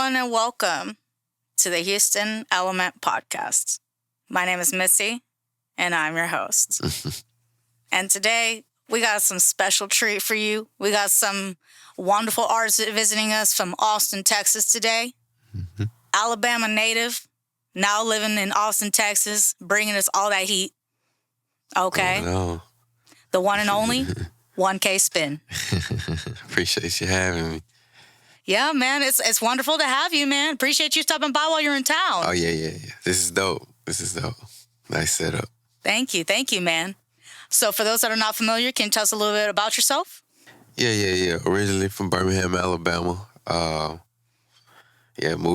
everyone, and welcome to the Houston Element Podcast. My name is Missy, and I'm your host. And today, we got some special treat for you. We got some wonderful artists visiting us from Austin, Texas today. Alabama native, now living in Austin, Texas, bringing us all that heat. Okay. Oh, no. The one and only 1K Spin. Appreciate you having me. Yeah, man, it's wonderful to have you, man. Appreciate you stopping by while you're in town. Oh, yeah. This is dope. Nice setup. Thank you, man. So for those that are not familiar, can you tell us a little bit about yourself? Yeah. Originally from Birmingham, Alabama. Moved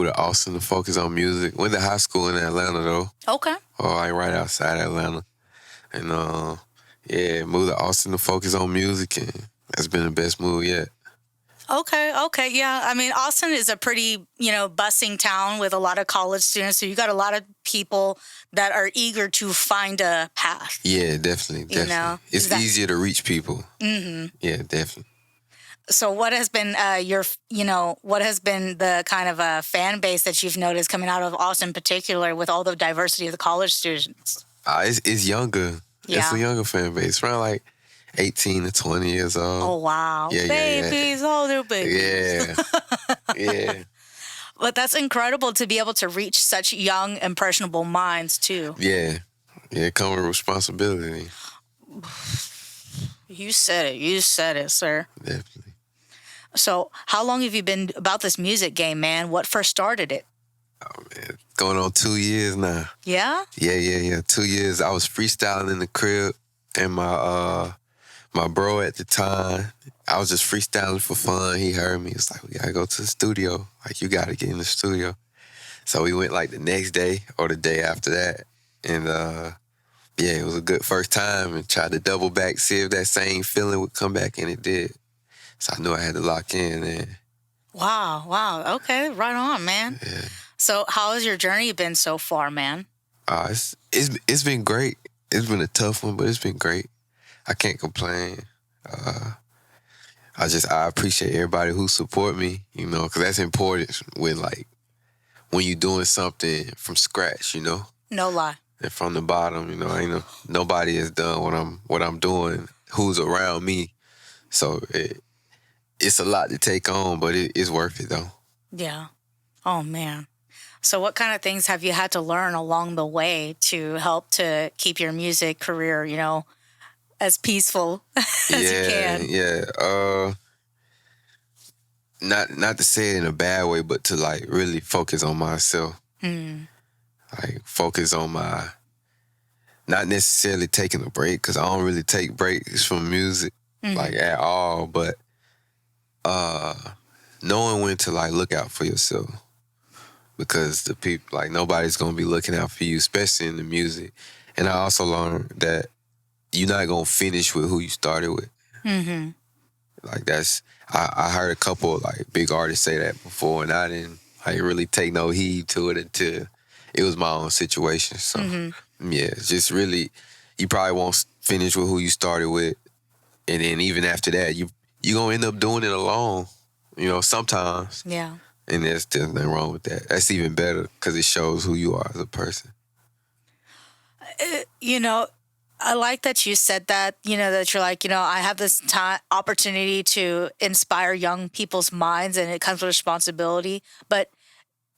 to Austin to focus on music. Went to high school in Atlanta, though. Okay. Right outside Atlanta. And, moved to Austin to focus on music, and that's been the best move yet. Okay. Yeah. I mean, Austin is a pretty, busing town with a lot of college students. So you got a lot of people that are eager to find a path. Yeah, definitely. It's easier to reach people. Mm-hmm. Yeah, definitely. So what has been what has been the kind of fan base that you've noticed coming out of Austin in particular with all the diversity of the college students? It's younger. Yeah. It's a younger fan base. Around like 18 to 20 years old. Oh, wow. Yeah, babies, older babies. Yeah. But that's incredible to be able to reach such young, impressionable minds, too. Yeah. It comes with responsibility. You said it, sir. Definitely. So how long have you been about this music game, man? What first started it? Oh, man. Going on 2 years now. Yeah? Yeah. 2 years. I was freestyling in the crib, and my bro at the time, I was just freestyling for fun. He heard me. It's like, we got to go to the studio. Like, you got to get in the studio. So we went like the next day or the day after that. And, it was a good first time, and tried to double back, see if that same feeling would come back, and it did. So I knew I had to lock in. And Wow. Okay, right on, man. Yeah. So how has your journey been so far, man? It's been great. It's been a tough one, but it's been great. I can't complain. I appreciate everybody who support me, because that's important when you're doing something from scratch, No lie. And from the bottom, nobody has done what I'm doing, who's around me. So it's a lot to take on, but it's worth it though. Yeah. Oh, man. So what kind of things have you had to learn along the way to help to keep your music career, as peaceful as you can? Yeah. Not to say it in a bad way, but to really focus on myself. Focus on not necessarily taking a break, because I don't really take breaks from music at all, but knowing when to look out for yourself, because the people nobody's gonna be looking out for you, especially in the music. And I also learned that you're not gonna finish with who you started with. Mm-hmm. I heard a couple of big artists say that before, and I didn't really take no heed to it until it was my own situation. So it's just really, you probably won't finish with who you started with, and then even after that, you're gonna end up doing it alone. Sometimes. Yeah. And there's nothing wrong with that. That's even better, because it shows who you are as a person. I like that you said that, that you're I have this opportunity to inspire young people's minds, and it comes with responsibility. But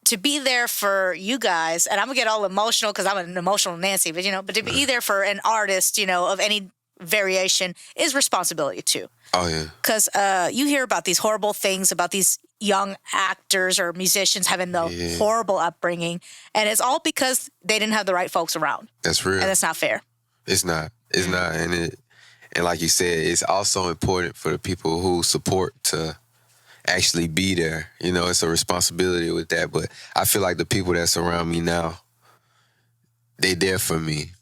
to be there for you guys, and I'm going to get all emotional because I'm an emotional Nancy, but to be there for an artist, of any variation is responsibility too. Oh, yeah. Because you hear about these horrible things about these young actors or musicians having the horrible upbringing, and it's all because they didn't have the right folks around. That's real. And that's not fair. It's not. And like you said, it's also important for the people who support to actually be there. It's a responsibility with that. But I feel like the people that surround me now, they there for me.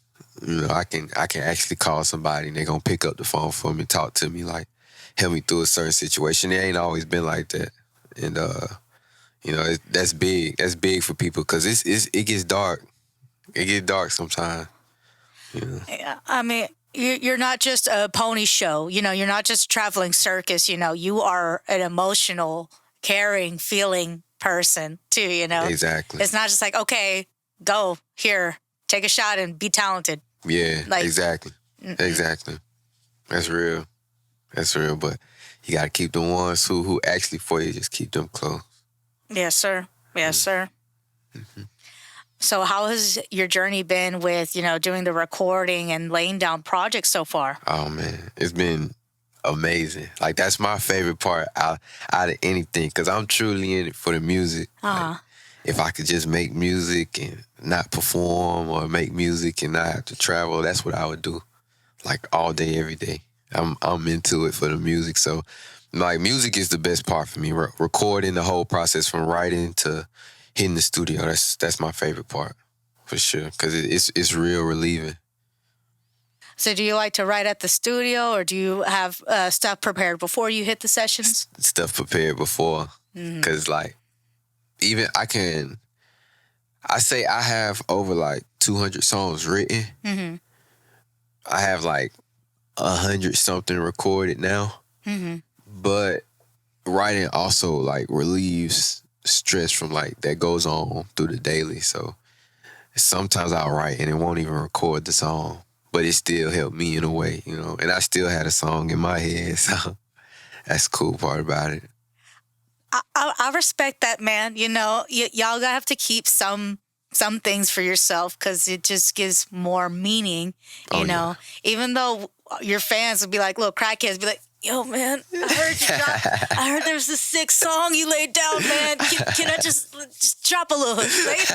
I can actually call somebody, and they're going to pick up the phone for me, talk to me, help me through a certain situation. It ain't always been like that. And, that's big. That's big for people, because it gets dark. It gets dark sometimes. Yeah, I mean, you're not just a pony show. You're not just a traveling circus. You are an emotional, caring, feeling person too, you know? Exactly. It's not just like, okay, go here, take a shot and be talented. Yeah, Like, exactly. Exactly. That's real. That's real. But you got to keep the ones who actually for you, just keep them close. Yes, sir. Yes, sir. So how has your journey been with, you know, doing the recording and laying down projects so far? Oh, man. It's been amazing. Like, that's my favorite part out of anything, because I'm truly in it for the music. Like, if I could just make music and not perform, or make music and not have to travel, that's what I would do. Like, all day, every day. I'm into it for the music. So, like, music is the best part for me. Recording, the whole process from writing to hitting the studio, that's my favorite part, for sure, because it's real relieving. So do you like to write at the studio, or do you have stuff prepared before you hit the sessions? Stuff prepared before, because like, even I say I have over like 200 songs written. I have like 100 something recorded now. But writing also like relieves stress from like that goes on through the daily. So sometimes I'll write and it won't even record the song, but it still helped me in a way, you know. And I still had a song in my head, so that's the cool part about it. I respect that, man. You know, y'all have to keep some things for yourself, because it just gives more meaning, you know. Yeah. Even though your fans would be like, little crackheads, be like, yo, man, I heard there was this sick song you laid down, man. Can I just drop a little hook, right?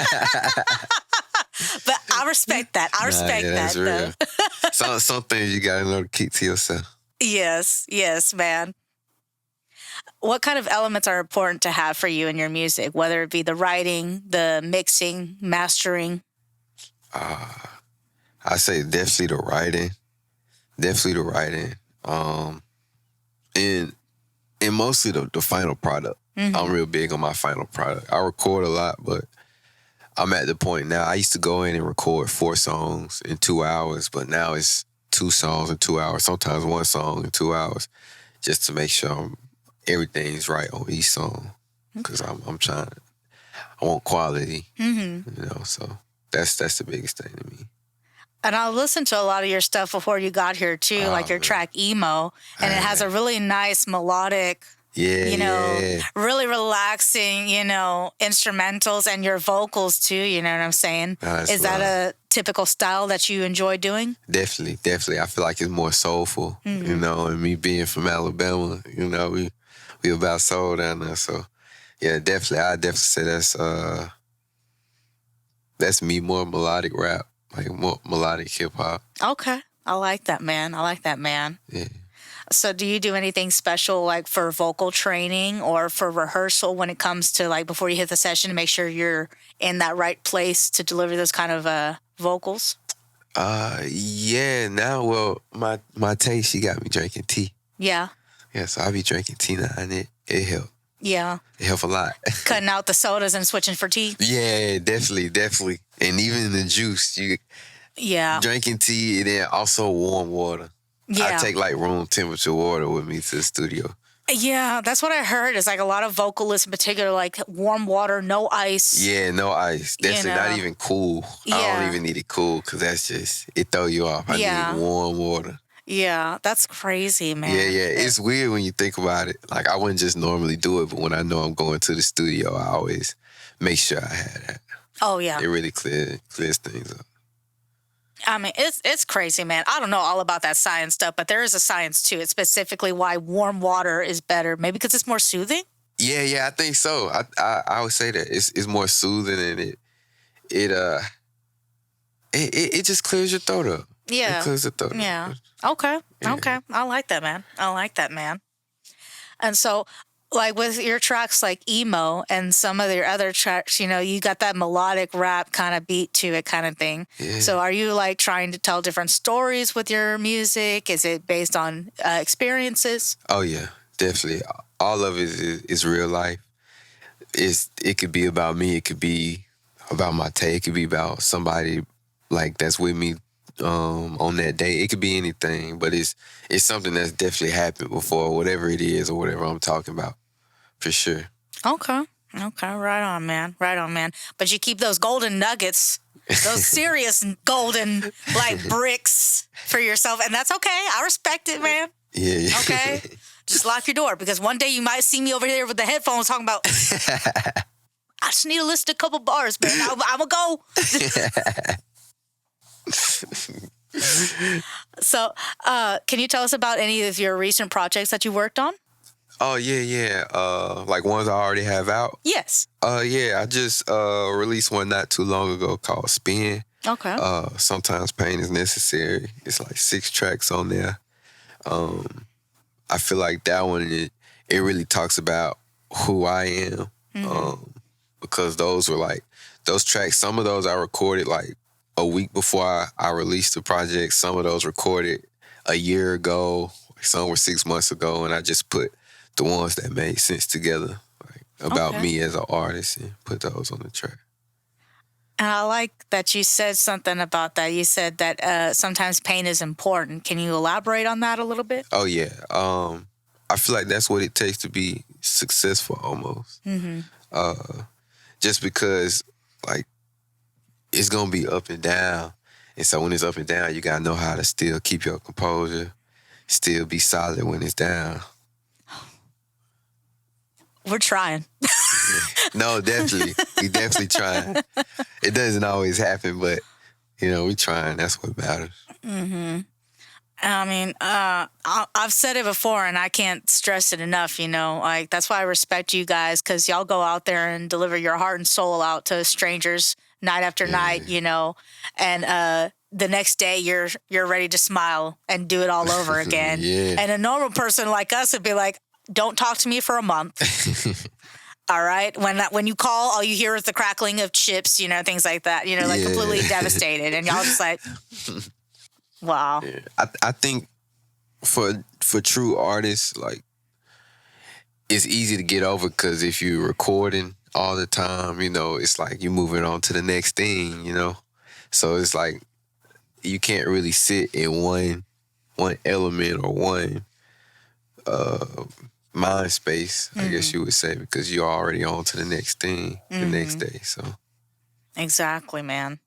But I respect that. I respect that, real. Some things you gotta know to keep to yourself. Yes, man. What kind of elements are important to have for you in your music, whether it be the writing, the mixing, mastering? I say definitely the writing. And mostly the final product. I'm real big on my final product. I record a lot, but I'm at the point now. I used to go in and record 4 songs in 2 hours, but now it's 2 songs in 2 hours, sometimes 1 song in 2 hours, just to make sure everything's right on each song. Because I'm trying, I want quality, you know, so that's the biggest thing to me. And I listened to a lot of your stuff before you got here too, like your track Emo, and it has a really nice melodic, you know, really relaxing, you know, instrumentals, and your vocals too, you know what I'm saying? Is that a typical style that you enjoy doing? Definitely. I feel like it's more soulful, you know, and me being from Alabama, you know, we about soul down there, so yeah, definitely. I definitely say that's me, more melodic rap. Like more melodic hip hop. Okay. I like that, man. Yeah. So do you do anything special like for vocal training or for rehearsal when it comes to like before you hit the session to make sure you're in that right place to deliver those kind of vocals? Yeah. Now, well, my T.H.E, she got me drinking tea. Yeah. Yeah, so I be drinking tea now, and it helped. Yeah. It helped a lot. Cutting out the sodas and switching for tea? Yeah, definitely. And even the juice, drinking tea, and then also warm water. Yeah. I take like room temperature water with me to the studio. Yeah, that's what I heard. It's like a lot of vocalists in particular, like warm water, no ice. Yeah, no ice. Definitely not even cool. Yeah. I don't even need it cool, because that's just, it throw you off. I need warm water. Yeah, that's crazy, man. Yeah. It's weird when you think about it. Like, I wouldn't just normally do it, but when I know I'm going to the studio, I always make sure I have that. Oh, yeah. It really clears things up. I mean, it's crazy, man. I don't know all about that science stuff, but there is a science to it, specifically why warm water is better. Maybe because it's more soothing? Yeah, I think so. I would say that. It's more soothing, and it just clears your throat up. Yeah. It clears the throat up. Yeah. Okay. I like that, man. And so, like with your tracks like Emo and some of your other tracks, you know, you got that melodic rap kind of beat to it kind of thing. Yeah. So are you like trying to tell different stories with your music? Is it based on experiences? Oh, yeah, definitely. All of it is real life. It could be about me. It could be about my T.H.E. It could be about somebody like that's with me on that day. It could be anything, but it's something that's definitely happened before, whatever it is or whatever I'm talking about, for sure. Okay. Okay, right on, man. Right on, man. But you keep those golden nuggets, those serious golden like bricks for yourself, and that's okay. I respect it, man. Yeah. Okay, just lock your door because one day you might see me over there with the headphones talking about. I just need to listen to a couple bars, man. I'm gonna go. So, can you tell us about any of your recent projects that you worked on? Oh yeah. Like ones I already have out. Yes. Yeah. I just released one not too long ago called Spin. Okay. Sometimes Pain is Necessary. It's like 6 tracks on there. I feel like that one it really talks about who I am. Because those were like those tracks. Some of those I recorded like a week before I released the project. Some of those recorded a year ago. Some were 6 months ago, and I just put the ones that made sense together, like about me as an artist, and put those on the track. And I like that you said something about that. You said that sometimes pain is important. Can you elaborate on that a little bit? Oh yeah, I feel like that's what it takes to be successful, almost. Just because, like, it's gonna be up and down, and so when it's up and down, you gotta know how to still keep your composure, still be solid when it's down. We're trying. No, definitely. We definitely trying. It doesn't always happen, but, we trying. That's what matters. I mean, I've said it before, and I can't stress it enough, Like, that's why I respect you guys, because y'all go out there and deliver your heart and soul out to strangers night after night, and the next day you're ready to smile and do it all over again. And a normal person like us would be like, don't talk to me for a month. All right. When you call, all you hear is the crackling of chips, things like that, completely devastated. And y'all just like, wow. Yeah. I think for true artists, like, it's easy to get over because if you're recording all the time, it's like you're moving on to the next thing, So it's like you can't really sit in one element or one mind space, I guess you would say, because you're already on to the next thing the next day. So exactly, man.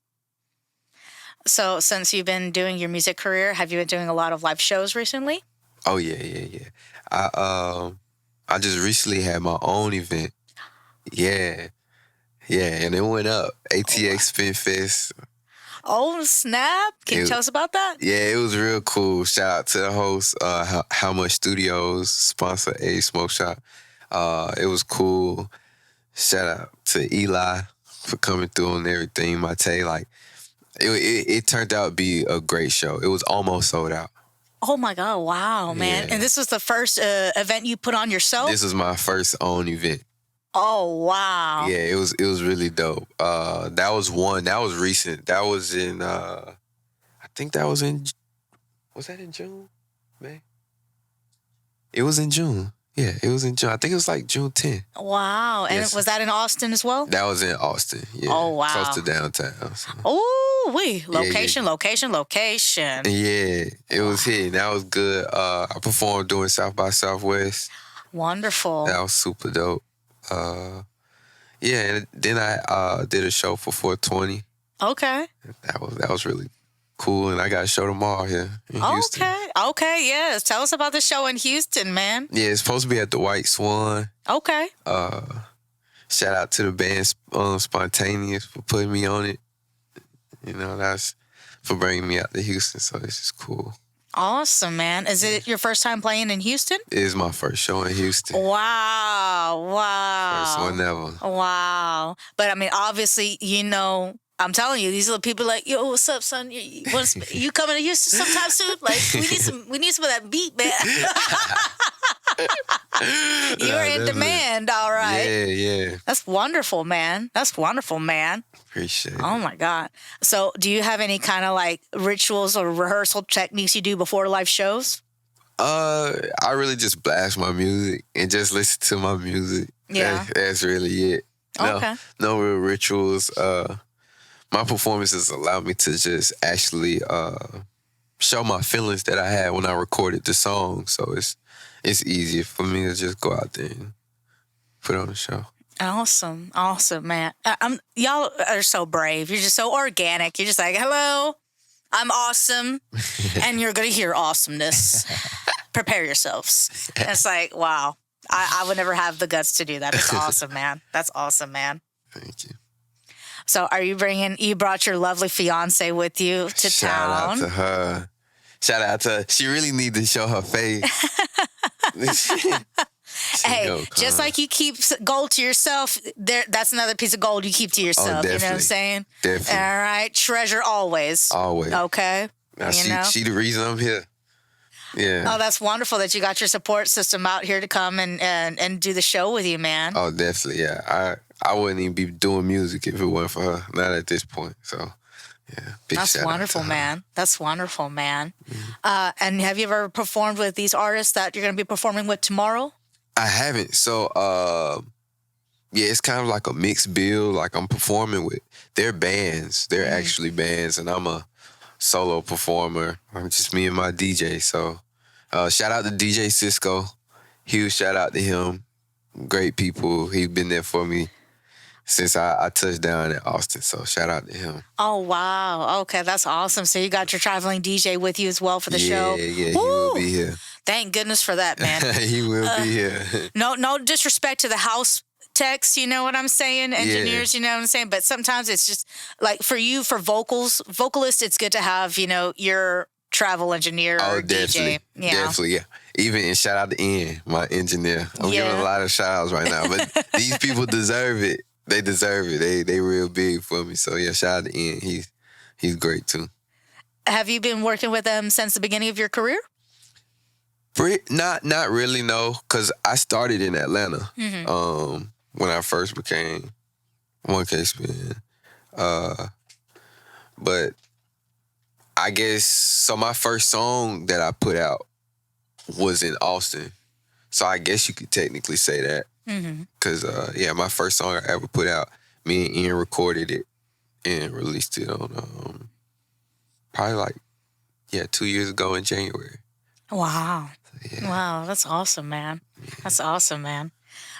So since you've been doing your music career, have you been doing a lot of live shows recently? Oh yeah. I just recently had my own event. Yeah, and it went up. ATX Spin Fest. Oh, snap. Can you tell us about that? Yeah, it was real cool. Shout out to the host, How Much Studios, sponsor A Smoke Shop. It was cool. Shout out to Eli for coming through and everything. Mate, like, it turned out to be a great show. It was almost sold out. Oh, my God. Wow, man. Yeah. And this was the first event you put on yourself? This was my first own event. Oh, wow. Yeah, it was really dope. That was one. That was recent. That was in, I think that was in June? May? It was in June. Yeah, it was in June. I think it was like June 10th. Wow. And yes. Was that in Austin as well? That was in Austin. Yeah. Oh, wow. Close to downtown. So. Oh, location. Yeah, it was here. That was good. I performed during South by Southwest. Wonderful. That was super dope. And then I did a show for 420. Okay. That was really cool, and I got a show tomorrow here in Houston. Okay, yes. Tell us about the show in Houston, man. Yeah, it's supposed to be at the White Swan. Okay. Shout out to the band Spontaneous for putting me on it. That's for bringing me out to Houston, so this is cool. Awesome, man. Is it your first time playing in Houston? It is my first show in Houston. Wow. First one ever. Wow. But, I mean, obviously, I'm telling you, these little people like, yo, what's up, son? You coming to Houston sometime soon? Like, we need some of that beat, man. You're in demand, all right. Yeah. That's wonderful, man. Appreciate it. Oh, my God. So do you have any kind of like rituals or rehearsal techniques you do before live shows? I really just blast my music and just listen to my music. Yeah. That's really it. No real rituals. My performances allow me to just actually show my feelings that I had when I recorded the song. So it's easier for me to just go out there and put on a show. Awesome. Awesome, man. Y'all are so brave. You're just so organic. You're just like, hello, I'm awesome. And you're going to hear awesomeness. Prepare yourselves. And it's like, wow. I would never have the guts to do that. It's awesome, man. That's awesome, man. Thank you. So are you brought your lovely fiance with you to Shout town? out to her. Shout out to her. She really need to show her face. Hey, just like you keep gold to yourself, that's another piece of gold you keep to yourself. You know what I'm saying? Definitely. All right. Treasure always. Always. Okay. Now, she the reason I'm here. Yeah. Oh, that's wonderful that you got your support system out here to come and do the show with you, man. Oh, definitely. Yeah. I wouldn't even be doing music if it weren't for her. Not at this point. So, yeah. That's wonderful, man. That's wonderful, man. Mm-hmm. And have you ever performed with these artists that you're going to be performing with tomorrow? I haven't. So, yeah, it's kind of like a mixed bill. Like I'm performing with their bands. They're actually bands, and I'm a solo performer. I'm just me and my DJ. So, shout out to DJ Cisco. Huge shout out to him. Great people. He's been there for me since I touched down in Austin. So shout out to him. Oh, wow. Okay, that's awesome. So you got your traveling DJ with you as well for the show? Yeah, he will be here. Thank goodness for that, man. He will be here. No disrespect to the house techs, you know what I'm saying? Engineers, you know what I'm saying? But sometimes it's just like for you, for vocalists, it's good to have, your travel engineer or DJ. Definitely, yeah. Even and shout out to Ian, my engineer. I'm giving a lot of shout outs right now, but these people deserve it. They deserve it. They real big for me. So yeah, shout out to Ian. He's great too. Have you been working with them since the beginning of your career? Not really, no, because I started in Atlanta when I first became 1K Spin. But I guess, so my first song that I put out was in Austin. So I guess you could technically say that. Because, my first song I ever put out, me and Ian recorded it and released it on probably 2 years ago in January. Wow. Yeah. Wow, that's awesome, man. That's awesome, man.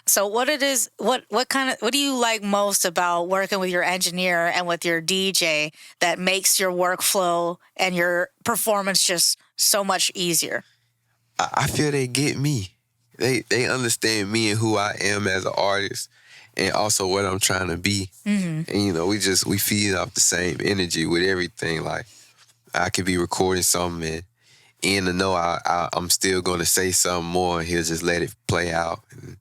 So what do you like most about working with your engineer and with your DJ that makes your workflow and your performance just so much easier? I feel they get me. They understand me and who I am as an artist and also what I'm trying to be. And, we feed off the same energy with everything. Like, I could be recording something and Ian to know I'm still going to say something more, and he'll just let it play out. And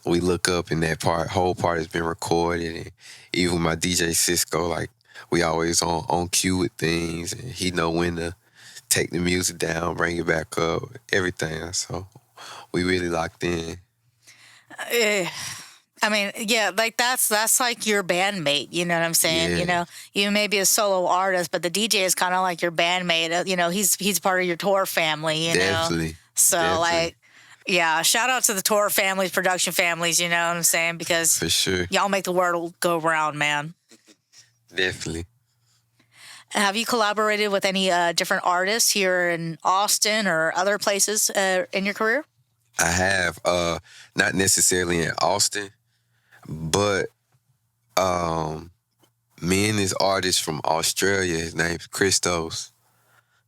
we look up, and that whole part has been recorded. And even my DJ Cisco, like, we always on cue with things, and he know when to take the music down, bring it back up, everything. So we really locked in. I mean, yeah, like that's like your bandmate, you know what I'm saying? Yeah. You may be a solo artist, but the DJ is kind of like your bandmate. He's part of your tour family, you know? Definitely. So, shout out to the tour families, production families, you know what I'm saying? Because for sure, y'all make the world go round, man. Definitely. Have you collaborated with any different artists here in Austin or other places in your career? I have, not necessarily in Austin, but me and this artist from Australia, his name's Christos.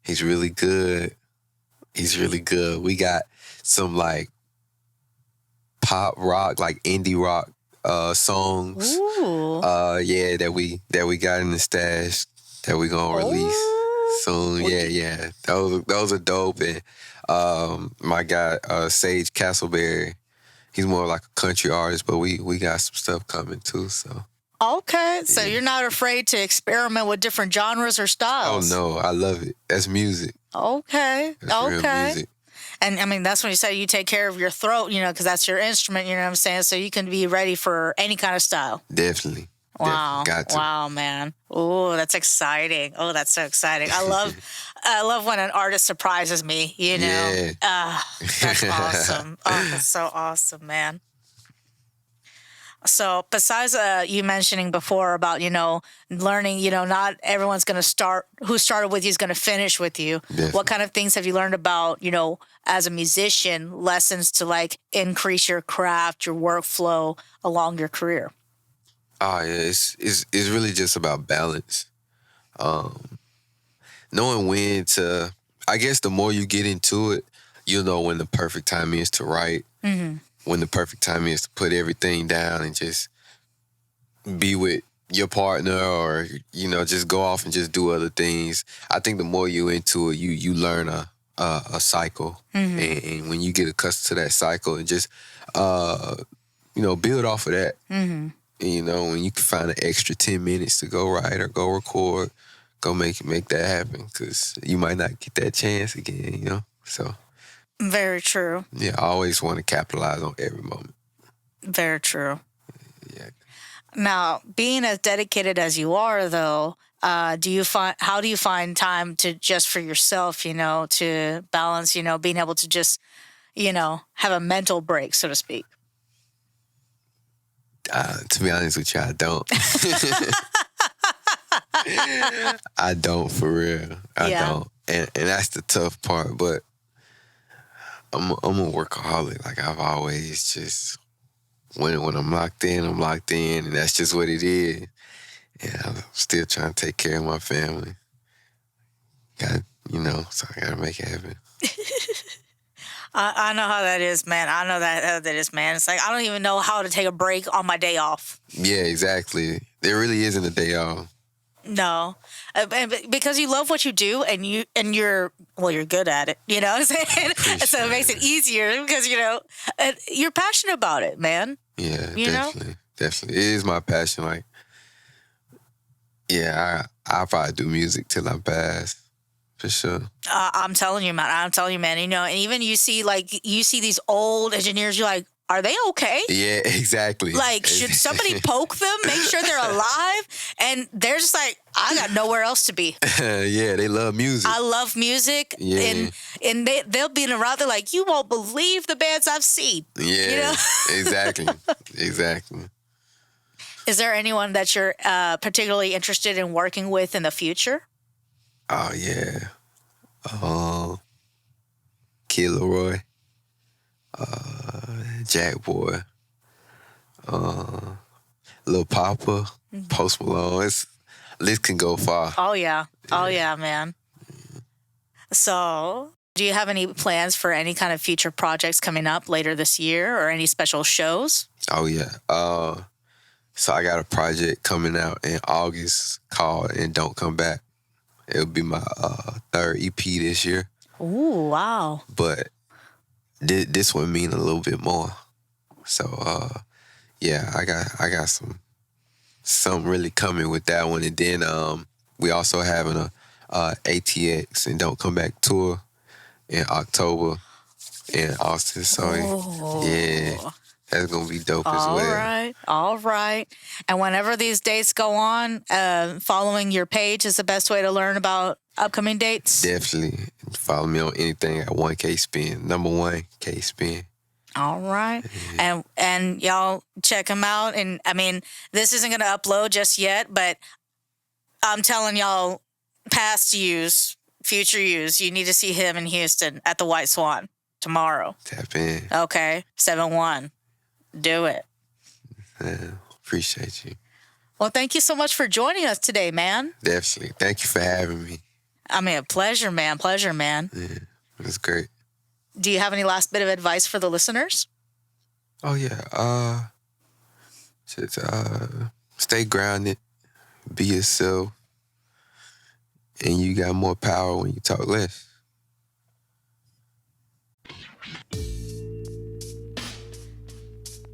He's really good. We got some pop rock, indie rock songs. Ooh. That we got in the stash that we gonna release soon. Yeah. Those are dope. And my guy Sage Castleberry, he's more like a country artist, but we got some stuff coming too. So okay, so you're not afraid to experiment with different genres or styles. Oh no, I love it. That's music. Okay, That's real music. And I mean, that's when you say you take care of your throat, because that's your instrument, you know what I'm saying? So you can be ready for any kind of style. Definitely. Wow. Got to. Wow, man. Oh, that's exciting. Oh, that's so exciting. I love when an artist surprises me, Yeah. That's awesome. Oh, that's so awesome, man. So besides you mentioning before about, learning, not everyone's going to start, who started with you is going to finish with you. Definitely. What kind of things have you learned about, as a musician, lessons to like increase your craft, your workflow along your career? Oh yeah, it's really just about balance. Knowing when to, I guess the more you get into it, you'll know when the perfect time is to write, when the perfect time is to put everything down and just be with your partner, or just go off and just do other things. I think the more you into it, you learn a cycle, and when you get accustomed to that cycle and just build off of that. When you can find an extra 10 minutes to go write or go record, go make that happen, because you might not get that chance again. So Very true. yeah, I always want to capitalize on every moment. Very true. Yeah. Now, being as dedicated as you are, though, how do you find time to just for yourself, to balance, being able to just, have a mental break, so to speak? To be honest with you, I don't. I don't, for real. I don't. And that's the tough part, but I'm a workaholic. Like, I've always just, when I'm locked in, and that's just what it is. And I'm still trying to take care of my family. So I gotta make it happen. I know how that is, man. I know how that is, man. It's like, I don't even know how to take a break on my day off. Yeah, exactly. There really isn't a day off. No, because you love what you do, and you're good at it. You know what I'm saying? So it makes it easier because you're passionate about it, man. Yeah, definitely. It is my passion. Like, yeah, I'll probably do music till I pass, for sure. I'm telling you, man. And even you see these old engineers, you're like, are they okay? Yeah, exactly. Like, should somebody poke them, make sure they're alive? And they're just like, I got nowhere else to be. Yeah, they love music. I love music. Yeah. And they'll be around, they're like, you won't believe the bands I've seen. Yeah, exactly. Exactly. Is there anyone that you're particularly interested in working with in the future? Oh, yeah. Kid Leroy. Jack Boy, Lil Papa, Post Malone. List can go far. Oh yeah, man. So, do you have any plans for any kind of future projects coming up later this year, or any special shows? Oh yeah. So I got a project coming out in August called "And Don't Come Back." It'll be my third EP this year. Ooh, wow! But this one mean a little bit more. So yeah, I got something really coming with that one. And then we also having a ATX and Don't Come Back tour in October in Austin. So yeah, that's gonna be dope as well. All right. And whenever these dates go on, following your page is the best way to learn about upcoming dates? Definitely. Follow me on anything at 1K Spin. Number 1K Spin. All right. And y'all check him out. And I mean, this isn't going to upload just yet, but I'm telling y'all, past yous, future yous, you need to see him in Houston at the White Swan tomorrow. Tap in. Okay. 7-1. Do it. Appreciate you. Well, thank you so much for joining us today, man. Definitely. Thank you for having me. I mean, pleasure, man. Yeah, it was great. Do you have any last bit of advice for the listeners? Oh, yeah. Just stay grounded, be yourself, and you got more power when you talk less.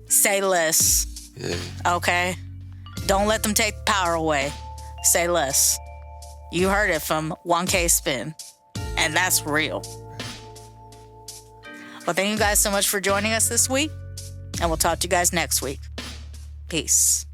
Say less. Yeah. Okay? Don't let them take the power away. Say less. You heard it from 1K Spin. And that's real. Well, thank you guys so much for joining us this week. And we'll talk to you guys next week. Peace.